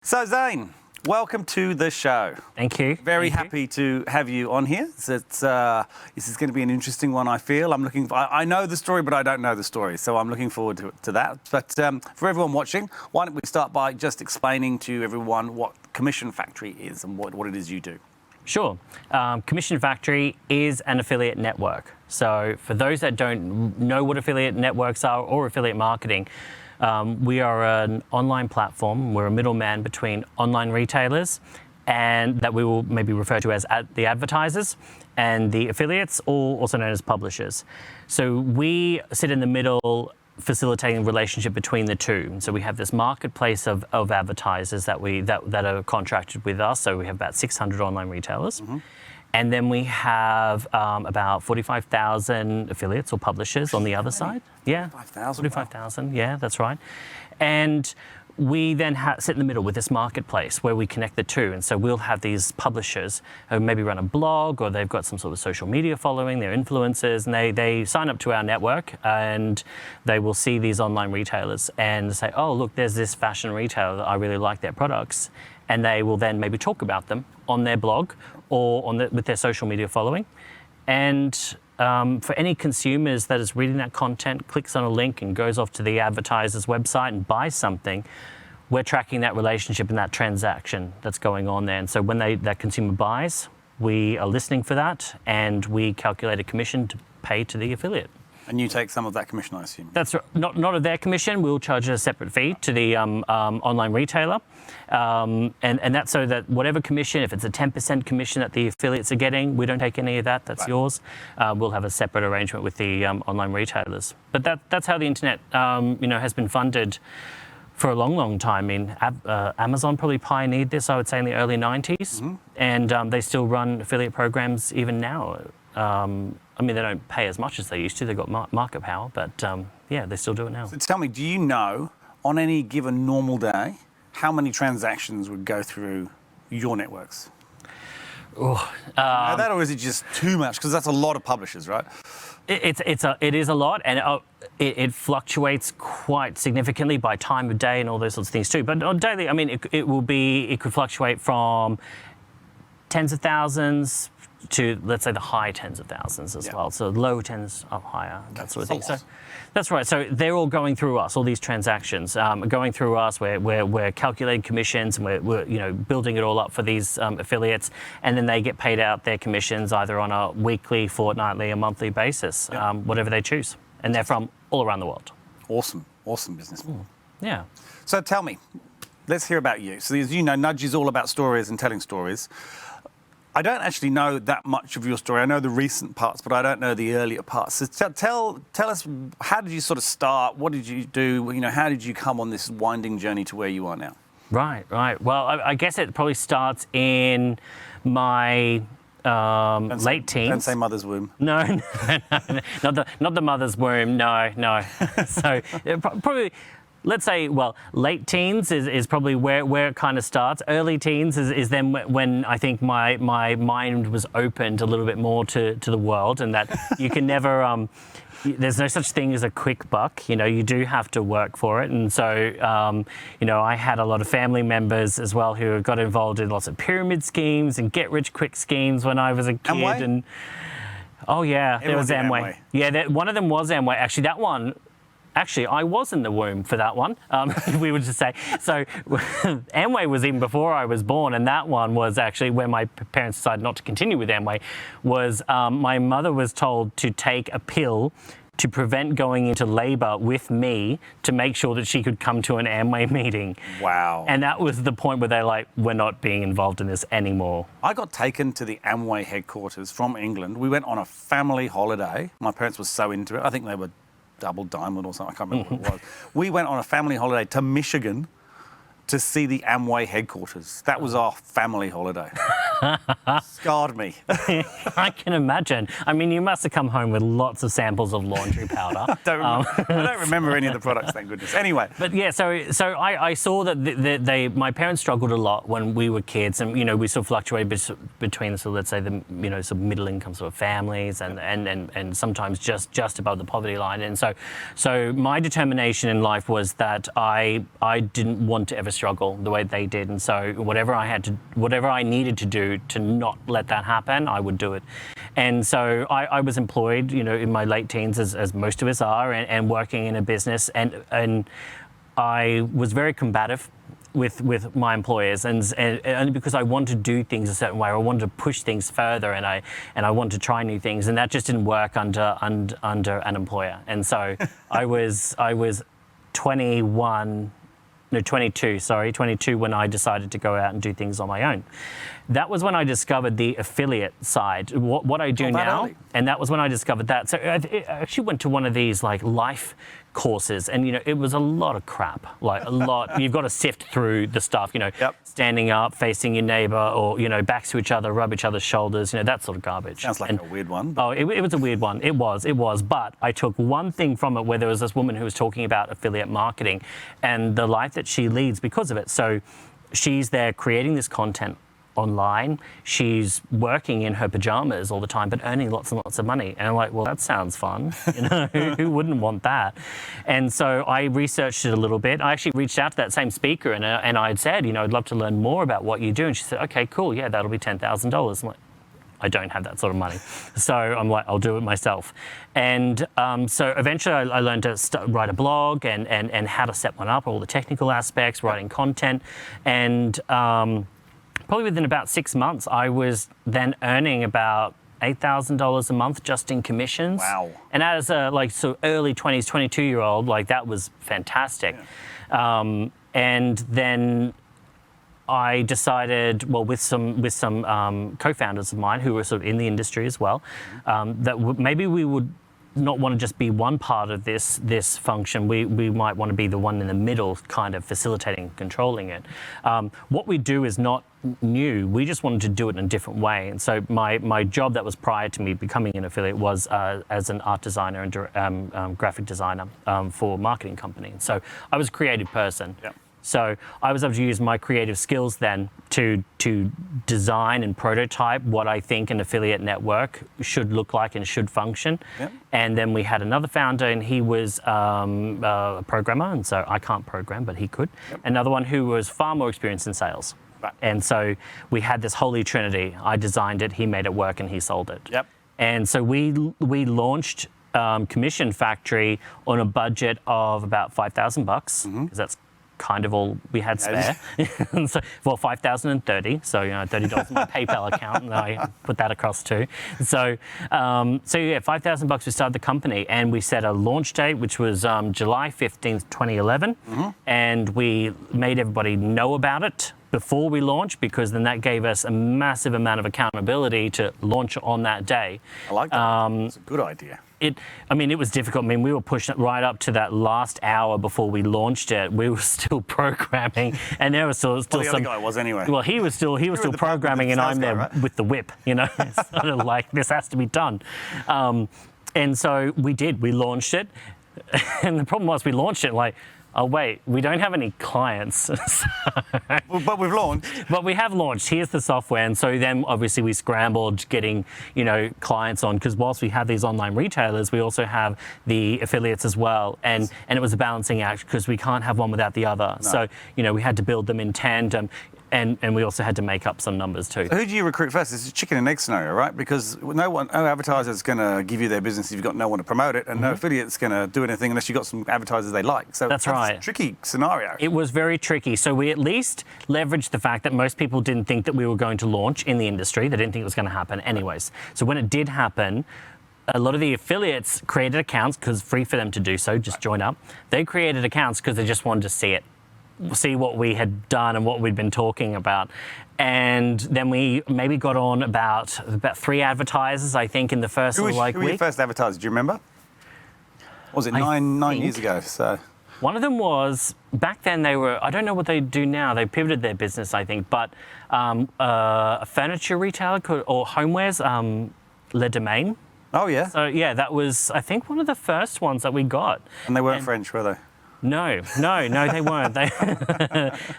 So Zane, welcome to the show. Thank you. Very happy to have you on here. This is going to be an interesting one, I feel. I know the story, but I don't know the story, so I'm looking forward to that. But for everyone watching, why don't we start by just explaining to everyone what Commission Factory is and what it is you do. Sure. Commission Factory is an affiliate network. So for those that don't know what affiliate networks are or affiliate marketing, we are an online platform. We're a middleman between online retailers and that we will maybe refer to as the advertisers and the affiliates, or also known as publishers. So we sit in the middle, facilitating relationship between the two. So we have this marketplace of advertisers that are contracted with us. So we have about 600 online retailers. Mm-hmm. And then we have about 45,000 affiliates or publishers on the other side. Yeah, 45,000. Wow. Yeah, that's right. And we then sit in the middle with this marketplace where we connect the two. And so we'll have these publishers who maybe run a blog, or they've got some sort of social media following, they're influencers, and they sign up to our network, and they will see these online retailers and say, oh, look, there's this fashion retailer that I really like their products. And they will then maybe talk about them on their blog or with their social media following. And for any consumers that is reading that content, clicks on a link and goes off to the advertiser's website and buys something, we're tracking that relationship and that transaction that's going on there. And so when that consumer buys, we are listening for that, and we calculate a commission to pay to the affiliate. And you take some of that commission, I assume? That's right. Not of their commission. We'll charge a separate fee to the online retailer. And that's so that whatever commission, if it's a 10% commission that the affiliates are getting, we don't take any of that. That's right. Yours. We'll have a separate arrangement with the online retailers. But that's how the internet has been funded for a long, long time. I mean, Amazon probably pioneered this, I would say, in the early 90s. Mm-hmm. And they still run affiliate programs even now. I mean, they don't pay as much as they used to. They've got market power, but yeah, they still do it now. So tell me, do you know, on any given normal day, how many transactions would go through your networks? That, or is it just too much? Because that's a lot of publishers, right? It is a lot, and it fluctuates quite significantly by time of day and all those sorts of things too. But on daily, I mean, it could fluctuate from tens of thousands to, let's say, the high tens of thousands as well. So low tens up higher, that sort of thing. So that's right. So they're all going through us, all these transactions going through us. We're calculating commissions, and we're building it all up for these affiliates, and then they get paid out their commissions either on a weekly, fortnightly, or monthly basis, whatever they choose. And they're from all around the world. Awesome business. Yeah. So tell me, let's hear about you. So as you know, Nudge is all about stories and telling stories. I don't actually know that much of your story. I know the recent parts, but I don't know the earlier parts. So tell us, how did you sort of start? What did you do? How did you come on this winding journey to where you are now? Right. Well, I guess it probably starts in my late teens. Don't say mother's womb. No, not the mother's womb. No. So probably. Let's say, late teens is probably where it kind of starts. Early teens is then when I think my mind was opened a little bit more to the world, and that you can never, there's no such thing as a quick buck. You do have to work for it. And so, I had a lot of family members as well who got involved in lots of pyramid schemes and get-rich-quick schemes when I was a kid. Amway? And oh yeah, there was Amway. Yeah, one of them was Amway. Actually, that one. Actually, I was in the womb for that one, we would just say. So Amway was even before I was born, and that one was actually when my parents decided not to continue with Amway, was my mother was told to take a pill to prevent going into labour with me to make sure that she could come to an Amway meeting. Wow. And that was the point where they're like, we're not being involved in this anymore. I got taken to the Amway headquarters from England. We went on a family holiday. My parents were so into it. I think they were Double Diamond or something, I can't remember what it was. We went on a family holiday to Michigan to see the Amway headquarters. That was our family holiday. Scarred me. I can imagine. I mean, you must have come home with lots of samples of laundry powder. I don't remember any of the products, thank goodness. Anyway. But yeah, so I saw that my parents struggled a lot when we were kids, and we sort of fluctuated between sort of, let's say, the sort of middle income sort of families and sometimes just above the poverty line. And so my determination in life was that I didn't want to ever struggle the way they did, and so whatever I needed to do to not let that happen, I would do it. And so I was employed, in my late teens, as most of us are, and working in a business, and I was very combative with my employers, and only because I wanted to do things a certain way, or I wanted to push things further, and I wanted to try new things, and that just didn't work under an employer. And so I was 22 when I decided to go out and do things on my own. That was when I discovered the affiliate side, what I do now, and that was when I discovered that. So I actually went to one of these like life courses, and it was a lot of crap, like a lot. You've got to sift through the stuff, Yep. standing up, facing your neighbor, or backs to each other, rub each other's shoulders, that sort of garbage. Sounds like a weird one. Oh, it was a weird one. It was. But I took one thing from it, where there was this woman who was talking about affiliate marketing and the life that she leads because of it. So she's there creating this content online. She's working in her pajamas all the time, but earning lots and lots of money. And I'm like, well, that sounds fun. Who wouldn't want that? And so I researched it a little bit. I actually reached out to that same speaker, and I'd said, I'd love to learn more about what you do. And she said, okay, cool. Yeah, that'll be $10,000. I'm like, I don't have that sort of money. So I'm like, I'll do it myself. And so eventually I learned to write a blog and how to set one up, all the technical aspects, writing content. And probably within about 6 months, I was then earning about $8,000 a month just in commissions. Wow. And as a early 20s, 22-year-old, that was fantastic. Yeah. And then I decided, with some co-founders of mine who were sort of in the industry as well, that maybe we would not want to just be one part of this function. We might want to be the one in the middle, kind of facilitating, controlling it. What we do is not new. We just wanted to do it in a different way. And so my job that was prior to me becoming an affiliate was as an art designer and graphic designer for a marketing company. So I was a creative person. Yep. So I was able to use my creative skills then to design and prototype what I think an affiliate network should look like and should function. Yep. And then we had another founder, and he was a programmer, and so I can't program, but he could. Yep. Another one who was far more experienced in sales. Right. And so we had this holy trinity. I designed it, he made it work, and he sold it. Yep. And so we launched Commission Factory on a budget of about $5,000, because that's kind of all we had spare. So, well, 5,030. So, $30 in my PayPal account, and I put that across too. So yeah, $5,000. We started the company, and we set a launch date, which was July 15th, 2011, and we made everybody know about it before we launched, because then that gave us a massive amount of accountability to launch on that day. I like that. It's a good idea. It was difficult. I mean, we were pushing it right up to that last hour before we launched it. We were still programming, and there was still the some. Other guy was anyway. Well, he was still programming, and I'm there with the whip. It's sort of like, this has to be done. And so we did. We launched it, and the problem was we launched it like, oh wait, we don't have any clients. But we've launched. But we have launched. Here's the software. And so then obviously we scrambled getting, clients on, because whilst we have these online retailers, we also have the affiliates as well. And it was a balancing act, because we can't have one without the other. No. So, we had to build them in tandem. And we also had to make up some numbers too. So who do you recruit first? It's a chicken and egg scenario, right? Because no advertiser is going to give you their business if you've got no one to promote it, and no affiliate's going to do anything unless you've got some advertisers they like. So that's right. A tricky scenario. It was very tricky. So we at least leveraged the fact that most people didn't think that we were going to launch in the industry. They didn't think it was going to happen anyways. So when it did happen, a lot of the affiliates created accounts, because free for them to do so, just join up. They created accounts because they just wanted to see what we had done and what we'd been talking about. And then we maybe got on about 3 advertisers, I think, in the first who week. Who were your first advertisers? Do you remember? What was it, nine years ago? So One of them was, back then they were, I don't know what they do now, they pivoted their business, I think, but a furniture retailer or homewares, Le Domain. Oh, yeah. So yeah, that was, I think, one of the first ones that we got. And they weren't French, were they? No, they weren't.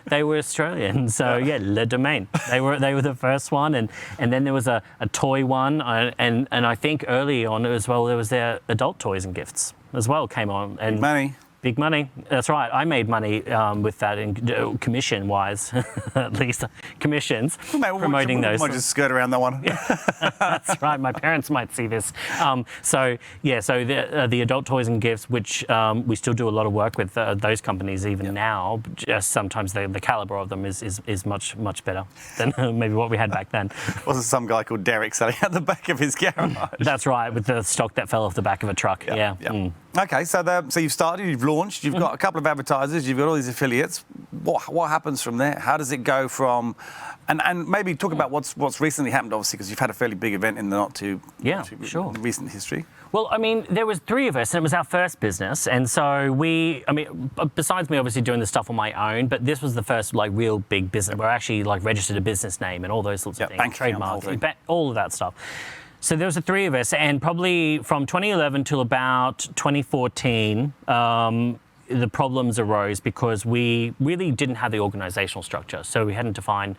They were Australian. So yeah, Le Domain. They were the first one, and then there was a toy one, and I think early on as well there was their adult toys and gifts as well came on. And Money. Big money. That's right. I made money with that, commission-wise, at least commissions, promoting those. I might just skirt around that one. That's right. My parents might see this. So the adult toys and gifts, which we still do a lot of work with those companies even now. Just sometimes the caliber of them is much better than maybe what we had back then. Wasn't some guy called Derek selling out the back of his garage? That's right, with the stock that fell off the back of a truck. Yeah. Okay, so you've started, you've launched, you've got a couple of advertisers, you've got all these affiliates. What happens from there? How does it go from, and maybe talk about what's recently happened, obviously, because you've had a fairly big event in the not too recent history. Well, I mean, there was 3 of us, and it was our first business, and so besides me obviously doing the stuff on my own, but this was the first real big business where I actually registered a business name and all those sorts of things, bank trademark, account, all of that stuff. So there was the 3 of us, and probably from 2011 till about 2014, the problems arose because we really didn't have the organizational structure. So we hadn't defined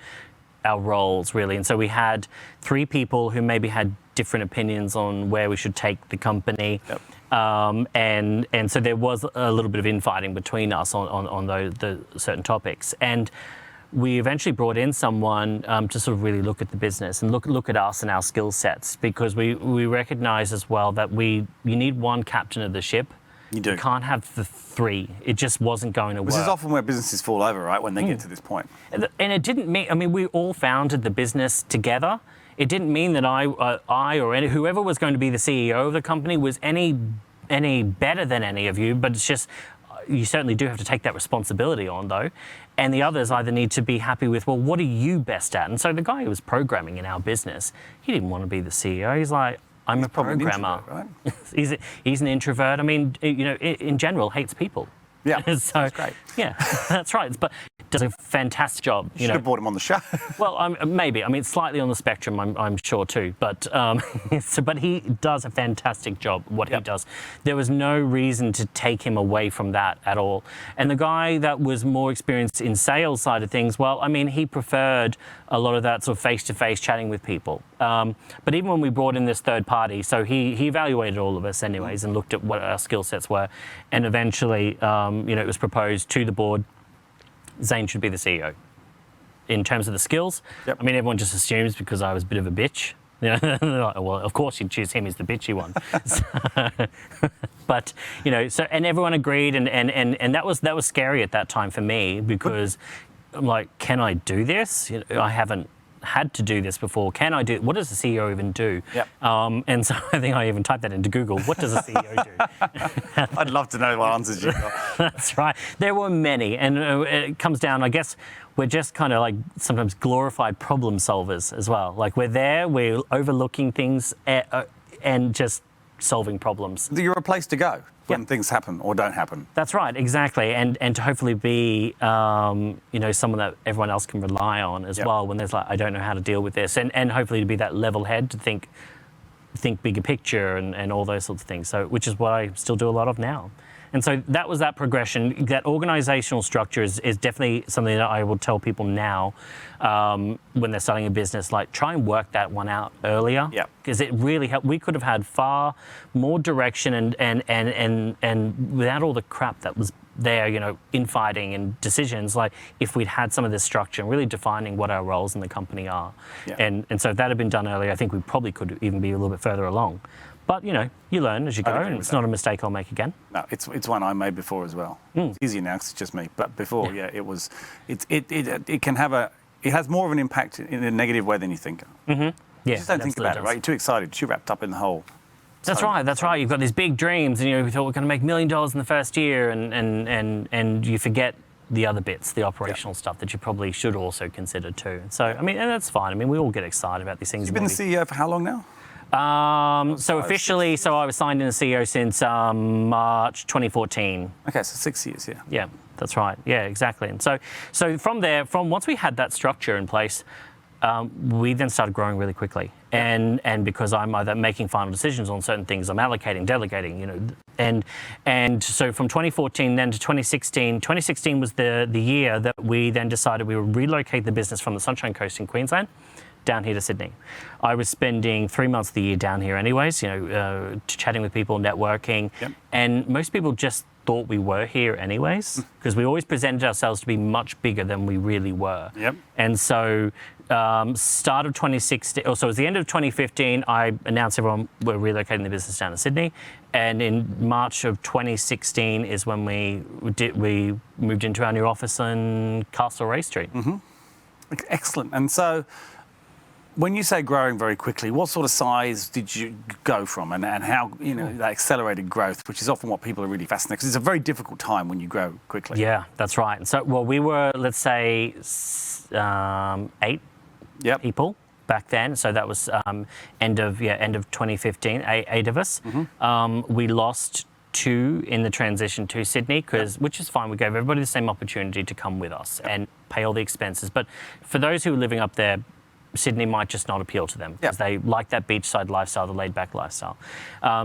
our roles really, and so we had 3 people who maybe had different opinions on where we should take the company. And so there was a little bit of infighting between us on the certain topics. And we eventually brought in someone to sort of really look at the business and look at us and our skill sets, because we recognize as well that you need one captain of the ship. You do. You can't have the 3. It just wasn't going to work. This is often where businesses fall over, right, when they get to this point. And it didn't mean, we all founded the business together. It didn't mean that I or whoever was going to be the CEO of the company was any better than any of you, but it's just, you certainly do have to take that responsibility on, though. And the others either need to be happy with, well, what are you best at? And so the guy who was programming in our business, he didn't want to be the CEO. He's like, I'm a programmer. Right? He's an introvert. I mean, in general, hates people. Yeah, so, that's great. Yeah, that's right. But does a fantastic job. You should have brought him on the show. Well, maybe. I mean, slightly on the spectrum, I'm sure too. But but he does a fantastic job. What he does, there was no reason to take him away from that at all. And the guy that was more experienced in sales side of things, well, I mean, he preferred a lot of that sort of face-to-face chatting with people. But even when we brought in this third party, so he evaluated all of us anyways and looked at what our skill sets were, and eventually, it was proposed to the board, Zane should be the CEO. In terms of the skills, I mean, everyone just assumes because I was a bit of a bitch. They're like, well, of course you'd choose him as the bitchy one. But and everyone agreed, and that was scary at that time for me, because I'm like, can I do this? I haven't had to do this before. Can I do? What does a CEO even do? And so I think I even typed that into Google. What does a CEO do? I'd love to know what answers you got. That's right. There were many, and it comes down, I guess, we're just kind of like sometimes glorified problem solvers as well. Like we're overlooking things and just solving problems. You're a place to go when things happen or don't happen. That's right, exactly, and to hopefully be someone that everyone else can rely on as well when there's I don't know how to deal with this, and hopefully to be that level head to think bigger picture and all those sorts of things. So which is what I still do a lot of now. And so that was that progression. That organizational structure is definitely something that I will tell people now when they're starting a business, try and work that one out earlier. Because it really helped. We could have had far more direction and without all the crap that was there, infighting and decisions, if we'd had some of this structure and really defining what our roles in the company are. And so if that had been done earlier, I think we probably could even be a little bit further along. But, you learn as you go, and it's not a mistake I'll make again. No, it's one I made before as well. It's easier now because it's just me. But before, it was, it can have it has more of an impact in a negative way than you think. You just don't think about it, right? You're too excited, too wrapped up in the whole. That's right. You've got these big dreams, and we thought we're going to make $1 million in the first year, and you forget the other bits, the operational stuff that you probably should also consider too. So, I mean, and that's fine. I mean, we all get excited about these things. You've been the CEO for how long now? So officially, so I was signed in as CEO since March 2014. Okay, so 6 years, yeah. Yeah, that's right. Yeah, exactly. And so from there, once we had that structure in place, we then started growing really quickly. And because I'm either making final decisions on certain things, I'm allocating, delegating, and so from 2014 then to 2016. 2016 was the year that we then decided we would relocate the business from the Sunshine Coast in Queensland down here to Sydney. I was spending 3 months of the year down here anyways, chatting with people, networking, and most people just thought we were here anyways, because we always presented ourselves to be much bigger than we really were. And so start of 2016, so it was the end of 2015, I announced everyone we're relocating the business down to Sydney. And in March of 2016 is when we moved into our new office in Castle Ray Street. Excellent. And so when you say growing very quickly, what sort of size did you go from, and how, that accelerated growth, which is often what people are really fascinated, because it's a very difficult time when you grow quickly. Yeah, that's right. And so, well, we were, let's say, 8 people back then. So that was end of 2015, 8 of us. We lost 2 in the transition to Sydney, which is fine. We gave everybody the same opportunity to come with us and pay all the expenses. But for those who are living up there, Sydney might just not appeal to them because they like that beachside lifestyle, the laid-back lifestyle.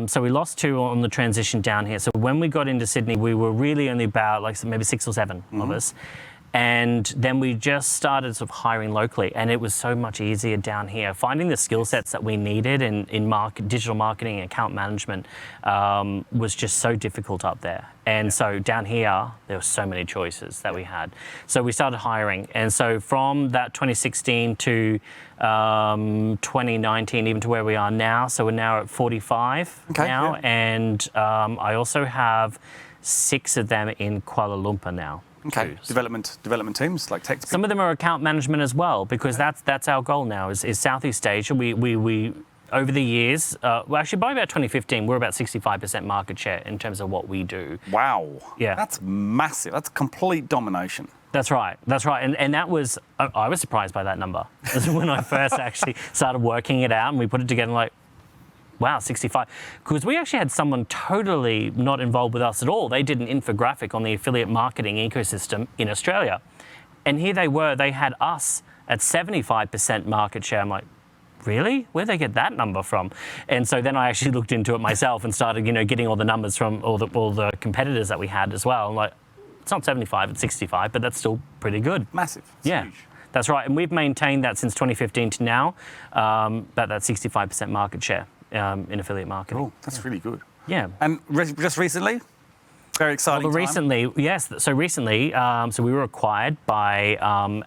So we lost 2 on the transition down here. So when we got into Sydney, we were really only about maybe 6 or 7 of us. And then we just started sort of hiring locally, and it was so much easier down here. Finding the skill sets that we needed in digital marketing and account management was just so difficult up there. And so down here, there were so many choices that we had. So we started hiring. And so from that 2016 to 2019, even to where we are now, so we're now at 45 now. Yeah. And I also have 6 of them in Kuala Lumpur now. Okay, development teams, like tech. Some of them are account management as well, because that's our goal now is Southeast Asia. We over the years, actually by about 2015, we're about 65% market share in terms of what we do. Wow. Yeah. That's massive. That's complete domination. That's right. And that was, I was surprised by that number. When I first actually started working it out and we put it together, like, wow, 65. Because we actually had someone totally not involved with us at all. They did an infographic on the affiliate marketing ecosystem in Australia. And here they were, they had us at 75% market share. I'm like, really? Where'd they get that number from? And so then I actually looked into it myself and started, getting all the numbers from all the competitors that we had as well. I'm like, it's not 75, it's 65, but that's still pretty good. Massive. It's huge. That's right. And we've maintained that since 2015 to now, about that 65% market share. In affiliate marketing. Oh, that's really good. Yeah. And just recently? Very exciting time. Recently, yes. So recently, so we were acquired by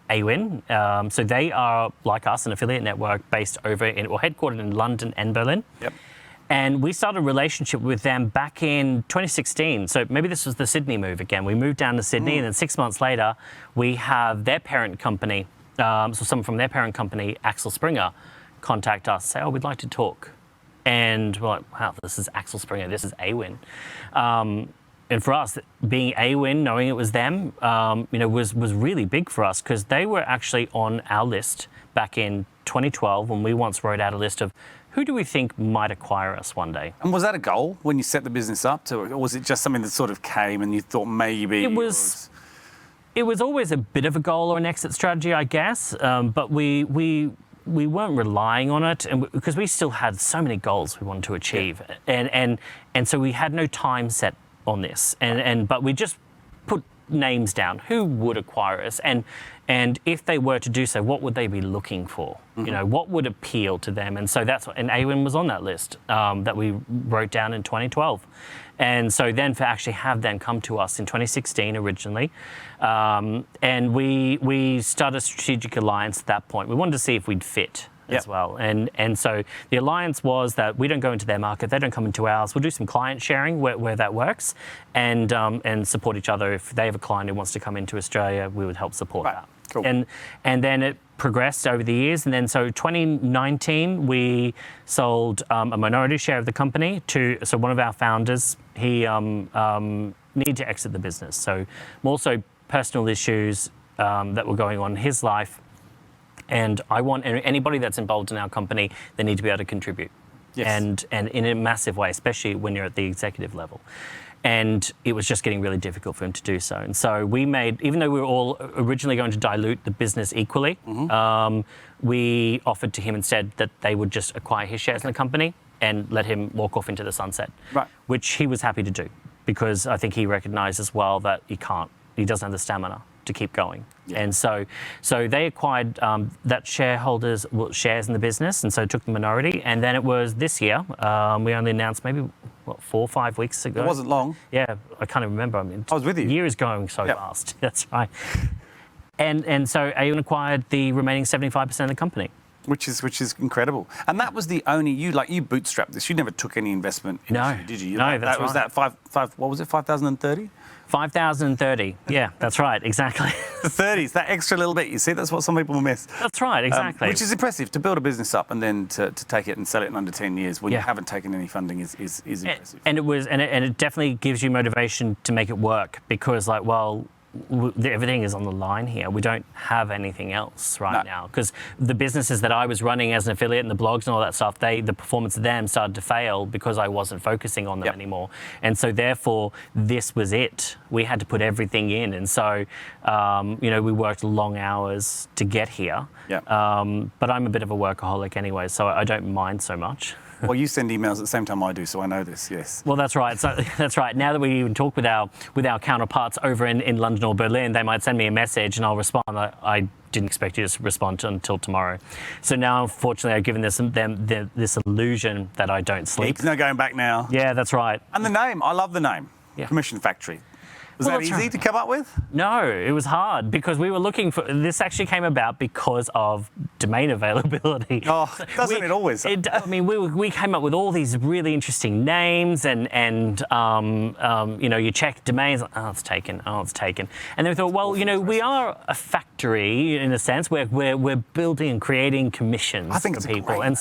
Awin. So they are, like us, an affiliate network based headquartered in London and Berlin. Yep. And we started a relationship with them back in 2016. So maybe this was the Sydney move again. We moved down to Sydney, and then 6 months later, we have their parent company, so someone from their parent company, Axel Springer, contact us, say, we'd like to talk. And we're like, wow, this is Axel Springer, this is Awin. And for us, being Awin, knowing it was them, was really big for us, because they were actually on our list back in 2012 when we once wrote out a list of who do we think might acquire us one day. And was that a goal when you set the business up, or was it just something that sort of came and you thought maybe? It was always a bit of a goal or an exit strategy, I guess, but we weren't relying on it, and because we still had so many goals we wanted to achieve, and so we had no time set on this, but we just put names down who would acquire us, and if they were to do so, what would they be looking for? What would appeal to them? And so and Awin was on that list that we wrote down in 2012. And so then to actually have them come to us in 2016 originally, and we started a strategic alliance at that point. We wanted to see if we'd fit as well. And so the alliance was that we don't go into their market, they don't come into ours. We'll do some client sharing where that works, and support each other. If they have a client who wants to come into Australia, we would help support that. Cool. And then it progressed over the years, and then so 2019 we sold a minority share of the company to one of our founders. He needed to exit the business, so more so personal issues that were going on in his life, and I want anybody that's involved in our company, they need to be able to contribute. Yes. and in a massive way, especially when you're at the executive level. And it was just getting really difficult for him to do so. And so we made, even though we were all originally going to dilute the business equally, we offered to him instead that they would just acquire his shares in the company and let him walk off into the sunset, Right. which he was happy to do, because I think he recognised as well that he doesn't have the stamina to keep going. Yeah. And so they acquired that shares in the business, and so took the minority. And then it was this year, we only announced maybe, 4 or 5 weeks ago. It wasn't long. Yeah, I can't even remember. I mean, I was with you. The year is going so Yep. fast. That's right. And so Awin acquired the remaining 75% of the company. Which is incredible. And that was the only, you bootstrapped this. You never took any investment initially, did you? No, that's that was right. that five, what was it, 5,030? 5,030. Yeah, that's right, exactly. The 30s, that extra little bit, you see, that's what some people miss. That's right, exactly. Which is impressive, to build a business up and then to take it and sell it in under 10 years when you haven't taken any funding is impressive. And it definitely gives you motivation to make it work, because everything is on the line here. We don't have anything else now, because the businesses that I was running as an affiliate and the blogs and all that stuff, the performance of them started to fail because I wasn't focusing on them anymore. And so therefore, this was it. We had to put everything in. And so, we worked long hours to get here. Yeah. But I'm a bit of a workaholic anyway, so I don't mind so much. Well, you send emails at the same time I do, so I know this, yes. Well, that's right. So that's right. Now that we even talk with our counterparts over in London or Berlin, they might send me a message and I'll respond. I didn't expect you to respond until tomorrow. So now, unfortunately, I've given them this illusion that I don't sleep. There's no going back now. Yeah, that's right. And the name, I love the name. Yeah. Commission Factory. Was Well, that that's easy right. to come up with? No, it was hard, because we were looking for. This actually came about because of domain availability. Oh, doesn't it always? We came up with all these really interesting names, and you check domains. Oh, it's taken. And then we thought, well, we are a factory in a sense. We're building and creating commissions I think for it's a people, great and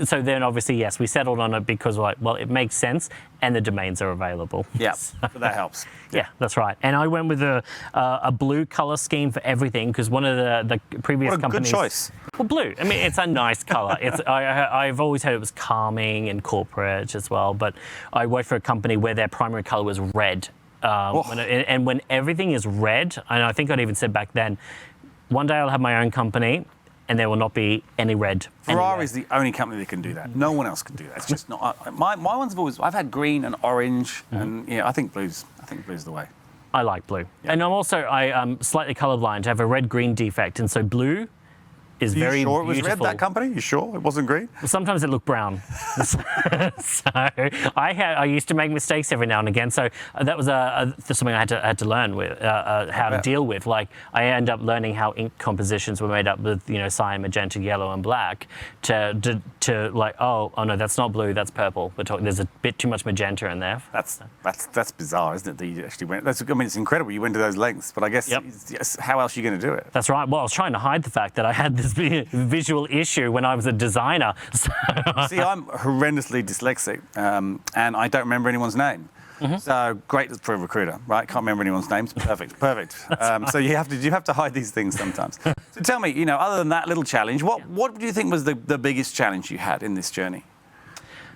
so then obviously yes, we settled on it because it makes sense, and the domains are available. Yeah, so that helps. Yeah, that's right. And I went with a blue color scheme for everything, because one of the previous What a companies. good choice. Well, blue. I mean, it's a nice color. I've always heard it was calming and corporate as well. But I worked for a company where their primary color was red. When everything is red, and I think I'd even said back then, one day I'll have my own company, and there will not be any red. Ferrari is the only company that can do that. No one else can do that. It's just not. My ones have always. I've had green and orange, and I think blue's the way. I like blue, and I'm slightly colorblind. I have a red-green defect, and so blue is very You sure it beautiful. was red, that company? You sure it wasn't green? Well, sometimes it looked brown. So I used to make mistakes every now and again. So that was something I had to learn with how to deal with. Like, I ended up learning how ink compositions were made up with cyan, magenta, yellow, and black. To like, oh no, that's not blue, that's purple. There's a bit too much magenta in there. That's bizarre, isn't it? That you actually went. It's incredible. You went to those lengths, but I guess how else are you going to do it? That's right. Well, I was trying to hide the fact that I had this visual issue when I was a designer. See, I'm horrendously dyslexic, and I don't remember anyone's name. So great for a recruiter, right? Can't remember anyone's names. Perfect. So you have to hide these things sometimes. So tell me, other than that little challenge, what do you think was the biggest challenge you had in this journey?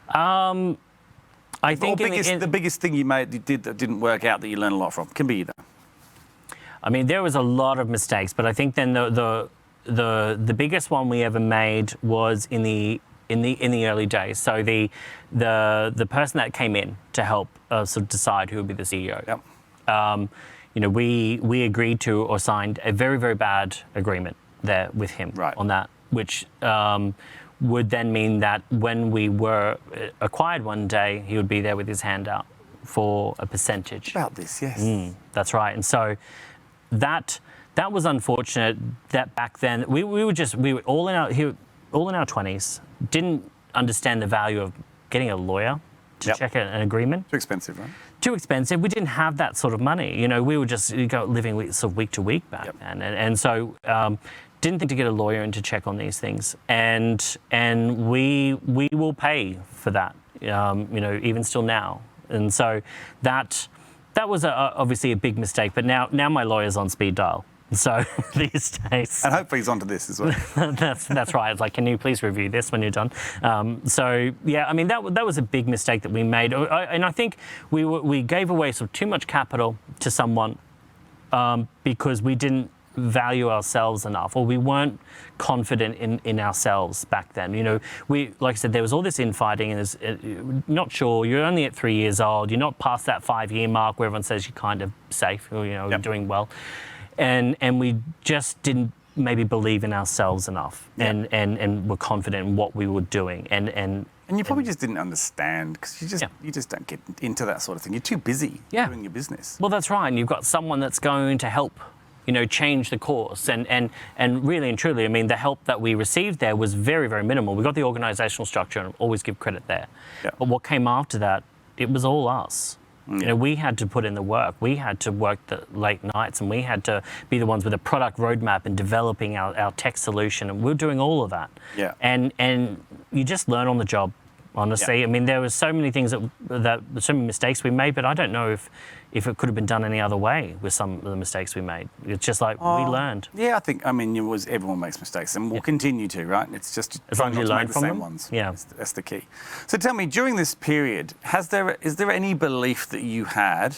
I think the biggest thing you did that didn't work out that you learned a lot from. Can be either. I mean, there was a lot of mistakes, but I think then the biggest one we ever made was in the early days. So the person that came in to help sort of decide who would be the CEO. Yep. We agreed to or signed a very, very bad agreement there with him on that, which would then mean that when we were acquired one day, he would be there with his hand out for a percentage. About this, yes. That's right. And so that was unfortunate. That back then we were all in our 20s, didn't understand the value of getting a lawyer to check an agreement. Too expensive, right? Too expensive. We didn't have that sort of money. We were just living sort of week to week back then, and so didn't think to get a lawyer in to check on these things. And we will pay for that. Even still now. And so that was obviously a big mistake. But now my lawyer's on speed dial. So these days, And hopefully he's onto this as well. that's right. It's like, can you please review this when you're done? So yeah, I mean that was a big mistake that we made, and I think we gave away sort of too much capital to someone because we didn't value ourselves enough, or we weren't confident in ourselves back then. You know, like I said, there was all this infighting, and not sure. You're only at 3 years old. You're not past that 5-year mark where everyone says you're kind of safe, or you're doing well. And we just didn't maybe believe in ourselves enough, and were confident in what we were doing, and you probably just didn't understand, because you just don't get into that sort of thing. You're too busy doing your business. Well, that's right, and you've got someone that's going to help, change the course, and really and truly, I mean, the help that we received there was very, very minimal. We got the organisational structure, and always give credit there. Yeah. But what came after that, it was all us. We had to put in the work. We had to work the late nights, and we had to be the ones with a product roadmap and developing our tech solution, and we're doing all of that. Yeah. And you just learn on the job, honestly. I mean, there were so many things that so many mistakes we made, but I don't know if it could have been done any other way with some of the mistakes we made. It's just like we learned. Yeah, I think, everyone makes mistakes, and will continue to, right? It's just as long as you learn from them. Ones. Yeah. That's the key. So tell me, during this period, is there any belief that you had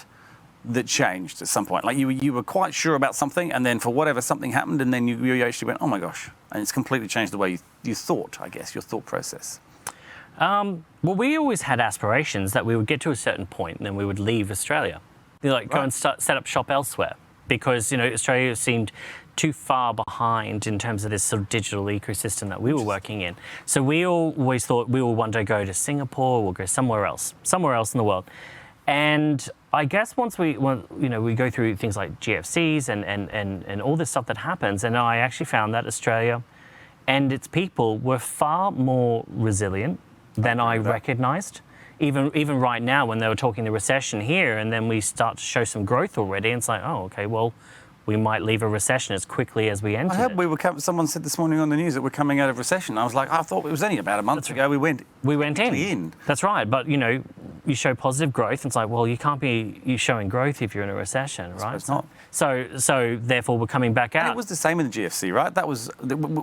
that changed at some point? Like you were quite sure about something, and then for whatever, something happened, and then you actually went, oh my gosh, and it's completely changed the way you thought, I guess, your thought process. Well, we always had aspirations that we would get to a certain point, and then we would leave Australia. Go and set up shop elsewhere, because Australia seemed too far behind in terms of this sort of digital ecosystem that we were working in. So we always thought we will one day go to Singapore, we'll go somewhere else in the world. And I guess once we go through things like GFCs and all this stuff that happens, and I actually found that Australia and its people were far more resilient than I recognised. Even right now, when they were talking the recession here, and then we start to show some growth already, and it's like, oh, okay, well, we might leave a recession as quickly as we entered it. Someone said this morning on the news that we're coming out of recession. I was like, I thought it was only about a month ago. We went in. That's right. But, you show positive growth. And it's like, well, you can't be showing growth if you're in a recession, right? It's not. So therefore, we're coming back out. And it was the same in the GFC, right?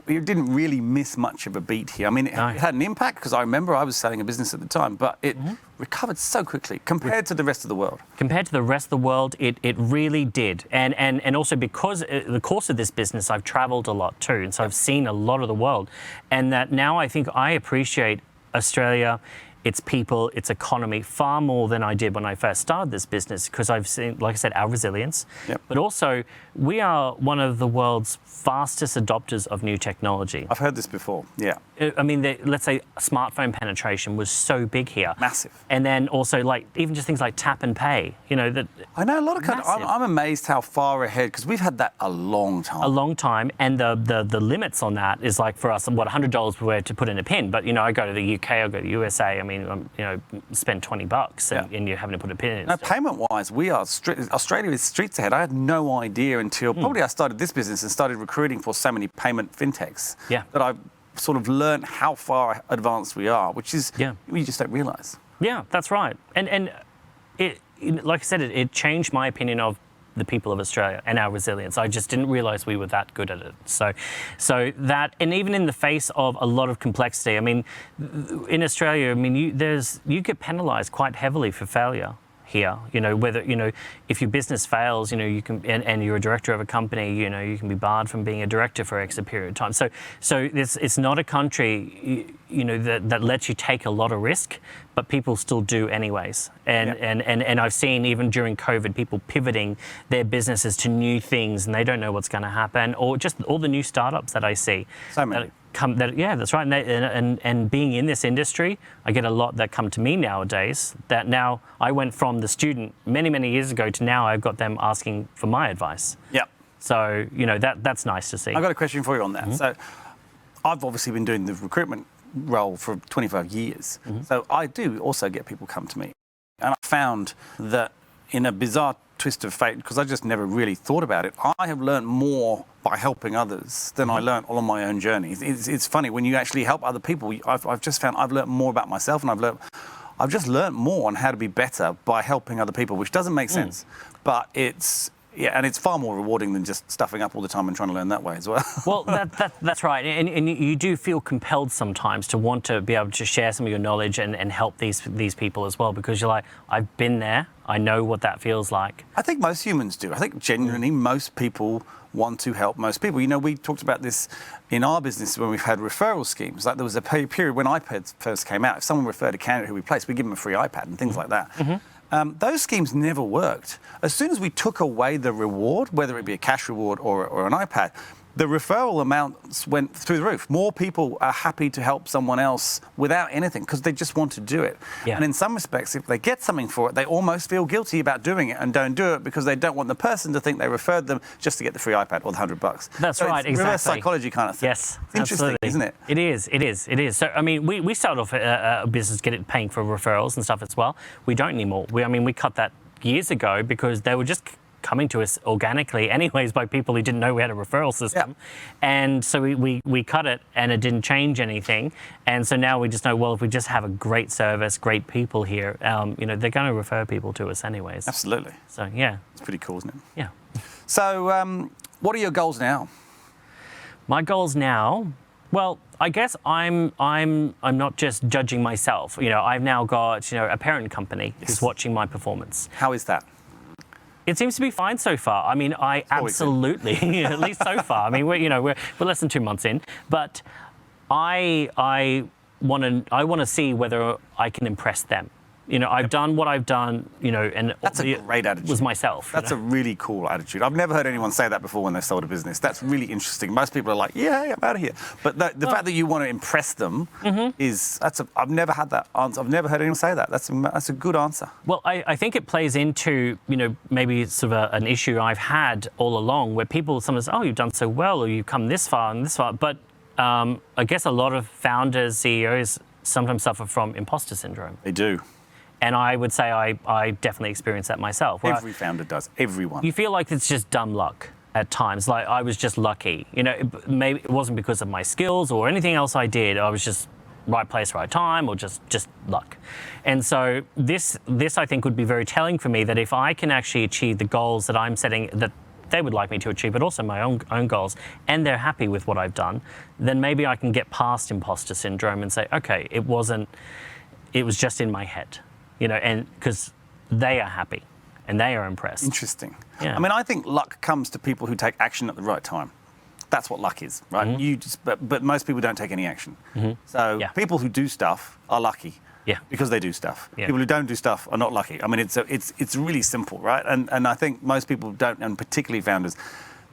It didn't really miss much of a beat here. I mean, it had an impact, because I remember I was selling a business at the time, but it recovered so quickly compared to the rest of the world. Compared to the rest of the world, it really did. And also because in the course of this business, I've traveled a lot too. And so I've seen a lot of the world. And that now I think I appreciate Australia, its people, its economy, far more than I did when I first started this business, because I've seen, like I said, our resilience. Yep. But also, we are one of the world's fastest adopters of new technology. I've heard this before, yeah. I mean, let's say smartphone penetration was so big here. Massive. And then also, even just things like tap and pay, that... I know a lot of countries. I'm amazed how far ahead, because we've had that a long time. A long time, and the limits on that is like for us, $100 per to put in a pin. But I go to the UK, I go to the USA. I mean, spend $20, and you're having to put a pin in. No, payment-wise, Australia is streets ahead. I had no idea until probably I started this business and started recruiting for so many payment fintechs that I sort of learned how far advanced we are, which is we just don't realise. Yeah, that's right. And it, like I said, it changed my opinion of the people of Australia and our resilience. I just didn't realise we were that good at it. So that, and even in the face of a lot of complexity, I mean, in Australia, I mean, you get penalised quite heavily for failure here. Whether if your business fails, you can, and you're a director of a company, you can be barred from being a director for X period of time. So it's not a country, that lets you take a lot of risk, but people still do anyways. And I've seen even during COVID, people pivoting their businesses to new things, and they don't know what's going to happen, or just all the new startups that I see. So many. That's right. And being in this industry, I get a lot that come to me nowadays, that now I went from the student many, many years ago to now I've got them asking for my advice. Yeah. So, that's nice to see. I've got a question for you on that. So I've obviously been doing the recruitment role for 25 years. So I do also get people come to me. And I found that in a bizarre twist of fate, because I just never really thought about it, I have learned more by helping others than I learned all on my own journey. It's funny, when you actually help other people, I've just found I've learned more about myself, and I've just learned more on how to be better by helping other people, which doesn't make sense. But it's Yeah, and it's far more rewarding than just stuffing up all the time and trying to learn that way as well. Well, that's right. And you do feel compelled sometimes to want to be able to share some of your knowledge and help these people as well, because you're like, I've been there. I know what that feels like. I think most humans do. I think genuinely most people want to help most people. You know, we talked about this in our business when we've had referral schemes. Like there was a period when iPads first came out. If someone referred a candidate who we placed, we give them a free iPad and things like that. Those schemes never worked. As soon as we took away the reward, whether it be a cash reward or an iPad, the referral amounts went through the roof. More people are happy to help someone else without anything because they just want to do it. Yeah. And in some respects, if they get something for it, they almost feel guilty about doing it and don't do it because they don't want the person to think they referred them just to get the free iPad or the $100. That's so right, it's exactly. Reverse psychology kind of thing. Yes, it's interesting, absolutely. isn't it? It is. So, I mean, we started off a business paying for referrals and stuff as well. We don't anymore. We cut that years ago because they were just coming to us organically anyways by people who didn't know we had a referral system. Yep. And so we cut it and it didn't change anything. And so now we just know, well, if we just have a great service, great people here, they're going to refer people to us anyways. Absolutely. So, yeah. It's pretty cool, isn't it? Yeah. So what are your goals now? My goals now, well, I guess I'm not just judging myself. You know, I've now got, a parent company who's watching my performance. How is that? It seems to be fine so far. I mean, I absolutely, at least so far. I mean, we're less than 2 months in, but I want to see whether I can impress them. I've done what I've done, and that's a great attitude. Was myself. That's a really cool attitude. I've never heard anyone say that before when they've sold a business. That's really interesting. Most people are like, yeah, I'm out of here. But the fact that you want to impress them I've never had that answer. I've never heard anyone say that. That's a good answer. Well, I think it plays into, maybe sort of an issue I've had all along where people sometimes, oh, you've done so well, or you've come this far and this far. But I guess a lot of founders, CEOs sometimes suffer from imposter syndrome. They do. And I would say I definitely experience that myself. Every founder does. Everyone. You feel like it's just dumb luck at times. Like I was just lucky. Maybe it wasn't because of my skills or anything else I did. I was just right place, right time, or just luck. And so this I think would be very telling for me that if I can actually achieve the goals that I'm setting, that they would like me to achieve, but also my own goals, and they're happy with what I've done, then maybe I can get past imposter syndrome and say, okay, it was just in my head. And because they are happy and they are impressed. Interesting. Yeah. I mean, I think luck comes to people who take action at the right time. That's what luck is, right? But most people don't take any action. So people who do stuff are lucky. Yeah. Because they do stuff. Yeah. People who don't do stuff are not lucky. I mean, it's really simple, right? And I think most people don't, and particularly founders,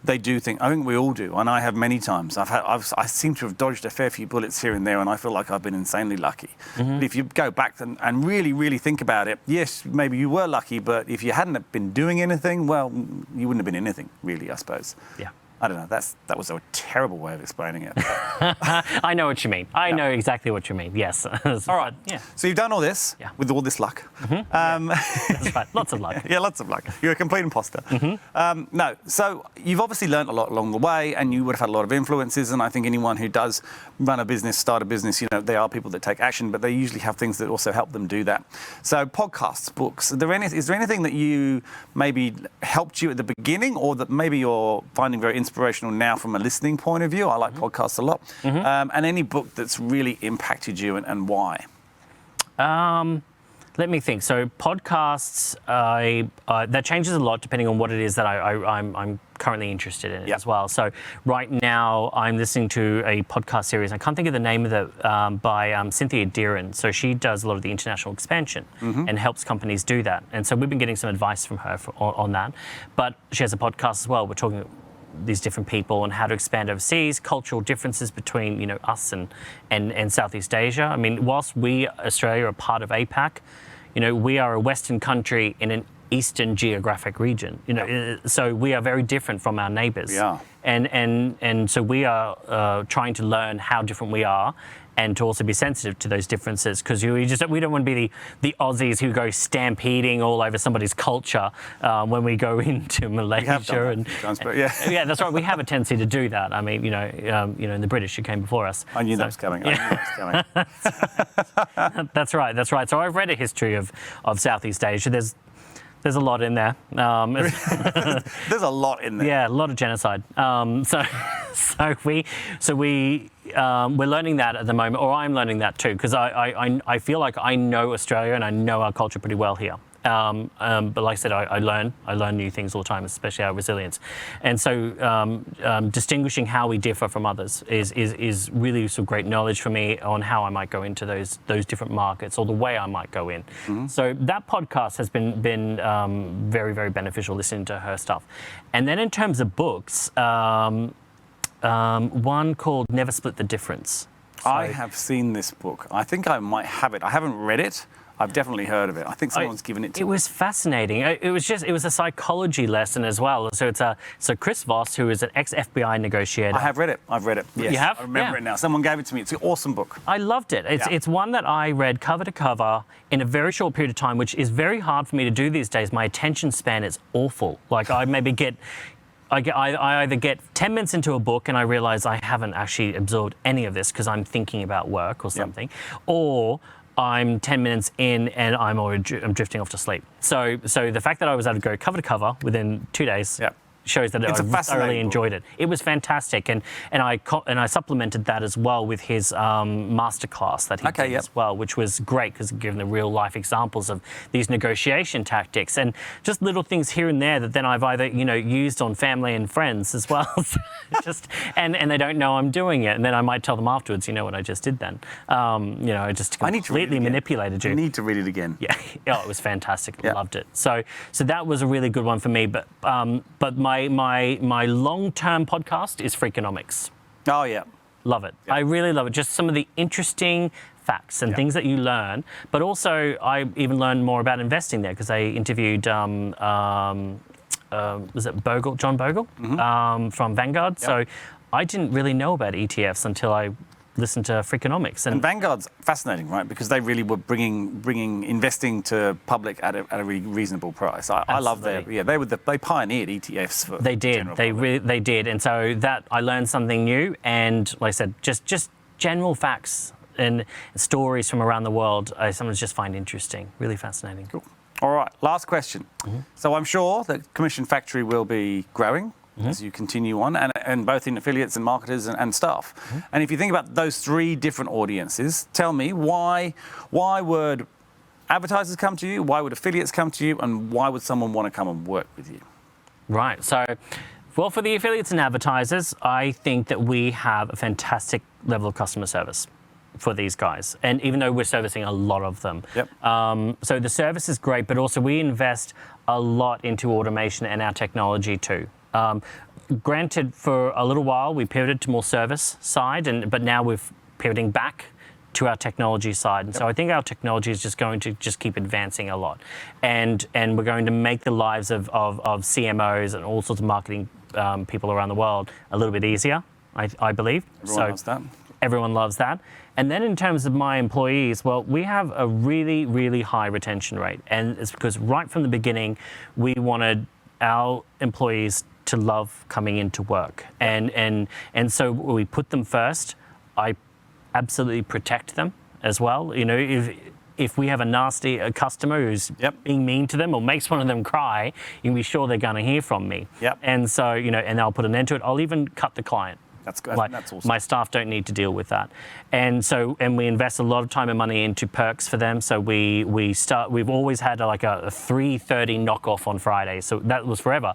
they do think. I think we all do, and I have many times. I seem to have dodged a fair few bullets here and there, and I feel like I've been insanely lucky. But if you go back and really, really think about it, yes, maybe you were lucky, but if you hadn't been doing anything, well, you wouldn't have been anything, really, I suppose. Yeah. I don't know. That was a terrible way of explaining it. I know what you mean. I know exactly what you mean. Yes. All right. Yeah. So you've done all this with all this luck. That's right. Lots of luck. Yeah, lots of luck. You're a complete imposter. No, so you've obviously learned a lot along the way, and you would have had a lot of influences. And I think anyone who does run a business, start a business, they are people that take action, but they usually have things that also help them do that. So podcasts, books. Is there anything that you maybe helped you at the beginning, or that maybe you're finding very inspirational now from a listening point of view? I like podcasts a lot. And any book that's really impacted you and why? Let me think. So podcasts, that changes a lot depending on what it is that I'm currently interested in as well. So right now I'm listening to a podcast series. I can't think of the name of it by Cynthia Deeren. So she does a lot of the international expansion and helps companies do that. And so we've been getting some advice from her on that. But she has a podcast as well. We're talking these different people and how to expand overseas, cultural differences between us and Southeast Asia. I mean, whilst we, Australia, are part of APAC, we are a Western country in an Eastern geographic region. So we are very different from our neighbours. We are. And so we are trying to learn how different we are, and to also be sensitive to those differences, because we don't want to be the Aussies who go stampeding all over somebody's culture when we go into Malaysia. And yeah, that's right. We have a tendency to do that. I mean, the British who came before us. I knew that was coming. That's right. So I've read a history of Southeast Asia. There's a lot in there. There's a lot in there. Yeah, a lot of genocide. We're learning that at the moment, or I'm learning that too, because I feel like I know Australia and I know our culture pretty well here. But like I said, I learn new things all the time, especially our resilience. And so distinguishing how we differ from others is really some great knowledge for me on how I might go into those different markets or the way I might go in. Mm-hmm. So that podcast has been very, very beneficial listening to her stuff. And then in terms of books, one called Never Split the Difference. So, I have seen this book. I think I might have it. I haven't read it. I've definitely heard of it. I think someone's given it to me. It was fascinating. It was a psychology lesson as well. So Chris Voss, who is an ex-FBI negotiator. I have read it. Yes, you have? I remember it now. Someone gave it to me. It's an awesome book. I loved it. It's one that I read cover to cover in a very short period of time, which is very hard for me to do these days. My attention span is awful. Like I either get 10 minutes into a book and I realize I haven't actually absorbed any of this because I'm thinking about work or something, or I'm 10 minutes in and I'm drifting off to sleep. So the fact that I was able to go cover to cover within 2 days shows that I thoroughly enjoyed it. It was fantastic, and I supplemented that as well with his masterclass that he did as well, which was great because given the real life examples of these negotiation tactics and just little things here and there that then I've either used on family and friends as well, and they don't know I'm doing it, and then I might tell them afterwards, what I just did then. I just completely manipulated you. You need to read it again. Yeah, it was fantastic. Loved it. So that was a really good one for me, but my long-term podcast is Freakonomics. Oh, yeah. Love it. Yeah. I really love it. Just some of the interesting facts and things that you learn. But also, I even learned more about investing there because I interviewed, was it Bogle, John Bogle from Vanguard. Yep. So I didn't really know about ETFs until I listened to Freakonomics. And Vanguard's fascinating, right? Because they really were bringing investing to public at a really reasonable price. I love they pioneered ETFs for They did. They did. And so that I learned something new. And like I said, just general facts and stories from around the world, I sometimes just find interesting. Really fascinating. Cool. All right, last question. Mm-hmm. So I'm sure that Commission Factory will be growing as you continue on, and both in affiliates and marketers and staff. Mm-hmm. And if you think about those three different audiences, tell me why would advertisers come to you, why would affiliates come to you, and why would someone want to come and work with you? Right, so well, for the affiliates and advertisers, I think that we have a fantastic level of customer service for these guys, and even though we're servicing a lot of them. Yep. So the service is great, but also we invest a lot into automation and our technology too. Granted, for a little while we pivoted to more service side, but now we're pivoting back to our technology side. And so I think our technology is just going to keep advancing a lot, and we're going to make the lives of CMOs and all sorts of marketing people around the world a little bit easier. I believe. Everyone loves that. Everyone loves that. And then in terms of my employees, well, we have a really, really high retention rate. And it's because right from the beginning, we wanted our employees to love coming into work. And so we put them first. I absolutely protect them as well. If we have a nasty customer who's being mean to them or makes one of them cry, you can be sure they're going to hear from me. Yep. And so, and I'll put an end to it. I'll even cut the client. That's good. That's awesome. My staff don't need to deal with that, and we invest a lot of time and money into perks for them. So we've always had like a 3:30 knockoff on Friday. So that was forever.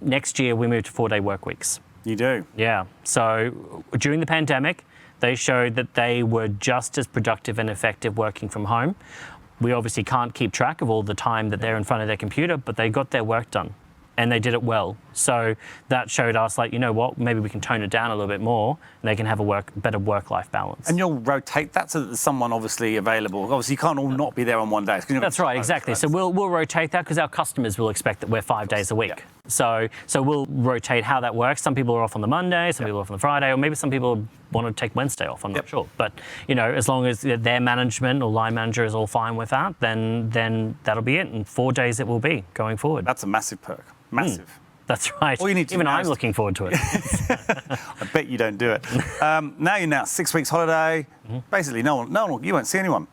Next year we moved to 4-day work weeks. You do? Yeah. So during the pandemic, they showed that they were just as productive and effective working from home. We obviously can't keep track of all the time that they're in front of their computer, but they got their work done. And they did it well. So that showed us, like, maybe we can tone it down a little bit more and they can have a better work-life balance. And you'll rotate that so that there's someone obviously available. Obviously, you can't all not be there on one day. That's right, exactly. So we'll rotate that because our customers will expect that we're 5 days a week. Yeah. So we'll rotate how that works. Some people are off on the Monday, some people are off on the Friday, or maybe some people want to take Wednesday off, I'm not sure. But, as long as their management or line manager is all fine with that, then that'll be it. And 4 days it will be going forward. That's a massive perk. Massive. That's right. All you need to Even I'm looking forward to it. I bet you don't do it. Now you're 6 weeks holiday. Basically, no one, you won't see anyone.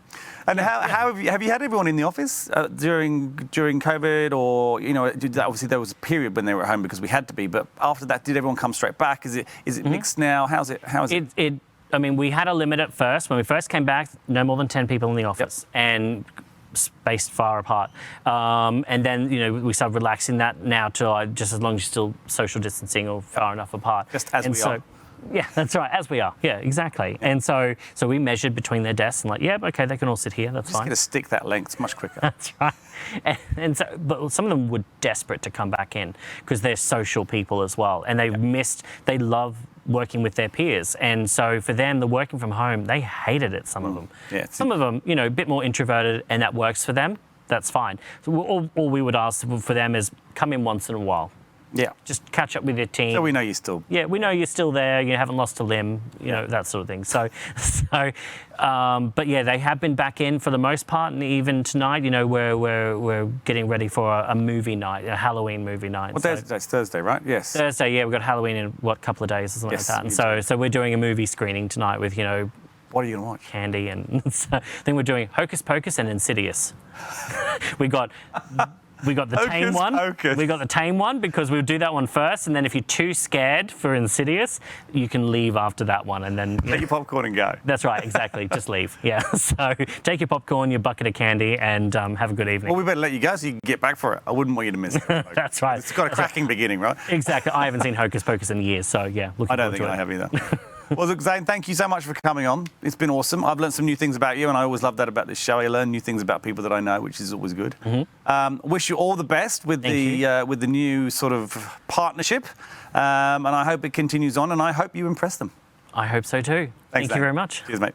And how have you had everyone in the office during COVID, or obviously there was a period when they were at home because we had to be, but after that, did everyone come straight back? Is it mixed now? How is it? I mean, we had a limit at first. When we first came back, no more than 10 people in the office, and spaced far apart. And then, we started relaxing that now to just as long as you're still social distancing or far enough apart. Just as we are. Yeah, that's right, as we are. Yeah, exactly. Yeah. And so we measured between their desks and okay, they can all sit here, that's fine. Just going to stick that length, it's much quicker. That's right. But some of them were desperate to come back in because they're social people as well. And they love working with their peers. And so for them, the working from home, they hated it, some of them. Yeah, some of them, a bit more introverted, and that works for them, that's fine. So all we would ask for them is come in once in a while. Yeah. Just catch up with your team. So we know you're still... Yeah, we know you're still there, you haven't lost a limb, that sort of thing. But yeah, they have been back in for the most part, and even tonight, we're getting ready for a movie night, a Halloween movie night. What day is it? It's Thursday, right? Yes. Thursday, yeah, we've got Halloween in, couple of days or something like that. And so we're doing a movie screening tonight with, What are you going to watch? Candy, and I think we're doing Hocus Pocus and Insidious. We got the tame one. Pocus. We got the tame one because we'll do that one first, and then if you're too scared for Insidious, you can leave after that one, and then take your popcorn and go. That's right, exactly. Just leave. Yeah. So take your popcorn, your bucket of candy, and have a good evening. Well, we better let you go so you can get back for it. I wouldn't want you to miss it. That's right. It's got a cracking beginning, right? Exactly. I haven't seen Hocus Pocus in years, so yeah. I don't think I have either. Well, look, Zane, thank you so much for coming on. It's been awesome. I've learned some new things about you, and I always love that about this show. I learn new things about people that I know, which is always good. Wish you all the best with the new sort of partnership, and I hope it continues on, and I hope you impress them. I hope so too. Thanks, Thank you very much. Cheers, mate.